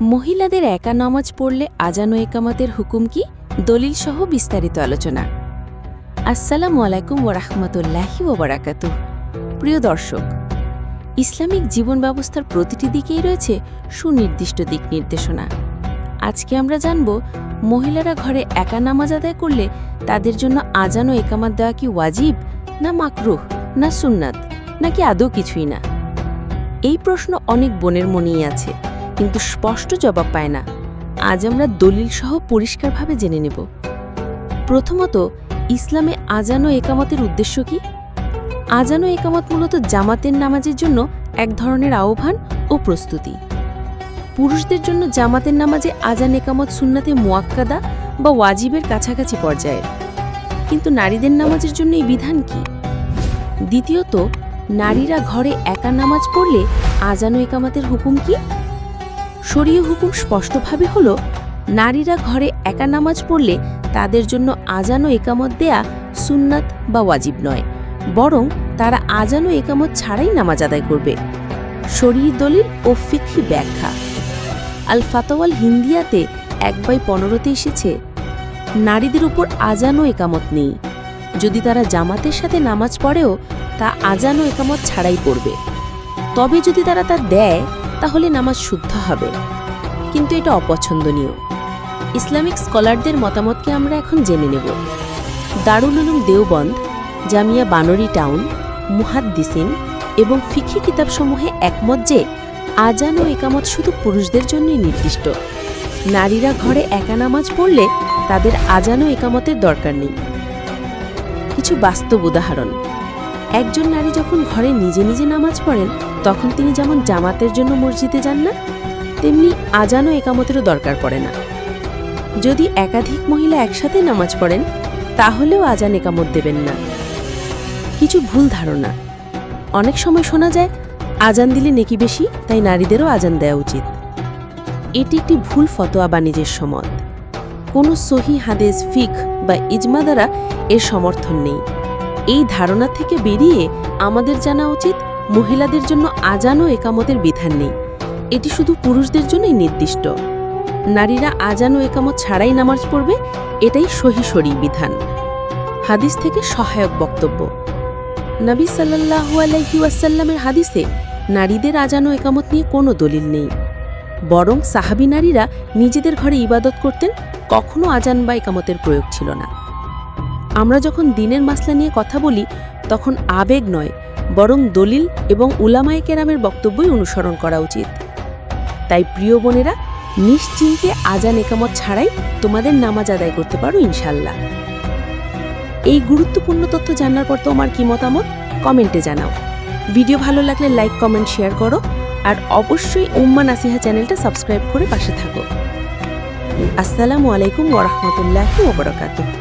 মহিলাদের একা নামাজ পড়লে আজান ও একামতের হুকুম কি, দলিল সহ বিস্তারিত আলোচনা। আসসালামু আলাইকুম ওয়া রাহমাতুল্লাহি ওয়া বারাকাতুহু। প্রিয় দর্শক, ইসলামিক জীবন ব্যবস্থার প্রতিটি দিকেই রয়েছে সুনির্দিষ্ট দিক নির্দেশনা। আজকে আমরা জানব, মহিলারা ঘরে একা নামাজ আদায় করলে তাদের জন্য আজান ও একামত দেওয়া কি ওয়াজিব, না মাকরুহ, না সুন্নাত, নাকি আদৌ কিছুই না। এই প্রশ্ন অনেক বোনের মনেই আছে, কিন্তু স্পষ্ট জবাব পায় না। আজ আমরা দলিল সহ পরিষ্কারভাবে জেনে নেব। প্রথমত, ইসলামে আজান ও একামতের উদ্দেশ্য কি? আজান ও একামত মূলত জামাতের নামাজের জন্য এক ধরনের আহ্বান ও প্রস্তুতি। পুরুষদের জন্য জামাতের নামাজে আজান একামত সুন্নাতে মুয়াক্কাদা বা ওয়াজিবের কাছাকাছি পর্যায়ের, কিন্তু নারীদের নামাজের জন্য এই বিধান কি? দ্বিতীয়ত, নারীরা ঘরে একা নামাজ পড়লে আজান ও একামতের হুকুম কি? শরীয় হুকুম স্পষ্টভাবে হল, নারীরা ঘরে একা নামাজ পড়লে তাদের জন্য আজান ও একামত দেয়া সুন্নাত বা ওয়াজিব নয়, বরং তারা আজান ও একামত ছাড়াই নামাজ আদায় করবে। শরীয়ী দলিল ও ফিকহি ব্যাখ্যা। আল ফাতাওয়াল হিন্দিয়াতে 1/15 এসেছে, নারীদের উপর আজান ও একামত নেই। যদি তারা জামাতের সাথে নামাজ পড়েও তা আজান ও একামত ছাড়াই পড়বে। তবে যদি তারা তা দেয় তাহলে নামাজ শুদ্ধ হবে, কিন্তু এটা অপছন্দনীয়। ইসলামিক স্কলারদের মতামতকে আমরা এখন জেনে নেব। দারুল উলুম দেওবন্দ, জামিয়া বানরি টাউন, মুহাদ্দিসিন এবং ফিকহি কিতাবসমূহে একমত যে আজান ও একামত শুধু পুরুষদের জন্যই নির্দিষ্ট। নারীরা ঘরে একা নামাজ পড়লে তাদের আজান ও একামতের দরকার নেই। কিছু বাস্তব উদাহরণ। একজন নারী যখন ঘরে নিজে নিজে নামাজ পড়েন, তখন তিনি যেমন জামাতের জন্য মসজিদে যান না, তেমনি আজান ও একামতেরও দরকার পড়ে না। যদি একাধিক মহিলা একসাথে নামাজ পড়েন, তাহলেও আজান একামত দেবেন না। কিছু ভুল ধারণা। অনেক সময় শোনা যায় আজান দিলে নেকি বেশি, তাই নারীদেরও আজান দেওয়া উচিত। এটি একটি ভুল ফতোয়া বা নিজস্ব মত। কোনো সহি হাদিস, ফিকহ বা ইজমা দ্বারা এর সমর্থন নেই। এই ধারণা থেকে বেরিয়ে আমাদের জানা উচিত, মহিলাদের জন্য আজান ও একামতের বিধান নেই, এটি শুধু পুরুষদের জন্যই নির্দিষ্ট। নারীরা আজান ও একামত ছাড়াই নামাজ পড়বে, এটাই সহি শরঈ বিধান। হাদিস থেকে সহায়ক বক্তব্য। নবী সাল্লাল্লাহু আলাইহি ওয়াসাল্লামের হাদিসে নারীদের আজান ও একামত নিয়ে কোনো দলিল নেই, বরং সাহাবী নারীরা নিজেদের ঘরে ইবাদত করতেন, কখনো আজান বা একামতের প্রয়োগ ছিল না। আমরা যখন দ্বীনের মাসলা নিয়ে কথা বলি, তখন আবেগ নয়, বরং দলিল এবং উলামায়ে কেরামের বক্তব্যই অনুসরণ করা উচিত। তাই প্রিয় বোনেরা, নিশ্চিন্তে আজান একামত ছাড়াই তোমাদের নামাজ আদায় করতে পারো ইনশাল্লাহ। এই গুরুত্বপূর্ণ তথ্য জানার পর তোমার কি মতামত কমেন্টে জানাও। ভিডিও ভালো লাগলে লাইক, কমেন্ট, শেয়ার করো, আর অবশ্যই উম্মা নাসিহা চ্যানেলটা সাবস্ক্রাইব করে পাশে থাকো। আসসালামু আলাইকুম ওয়া রাহমাতুল্লাহি ওয়া বারাকাতুহু।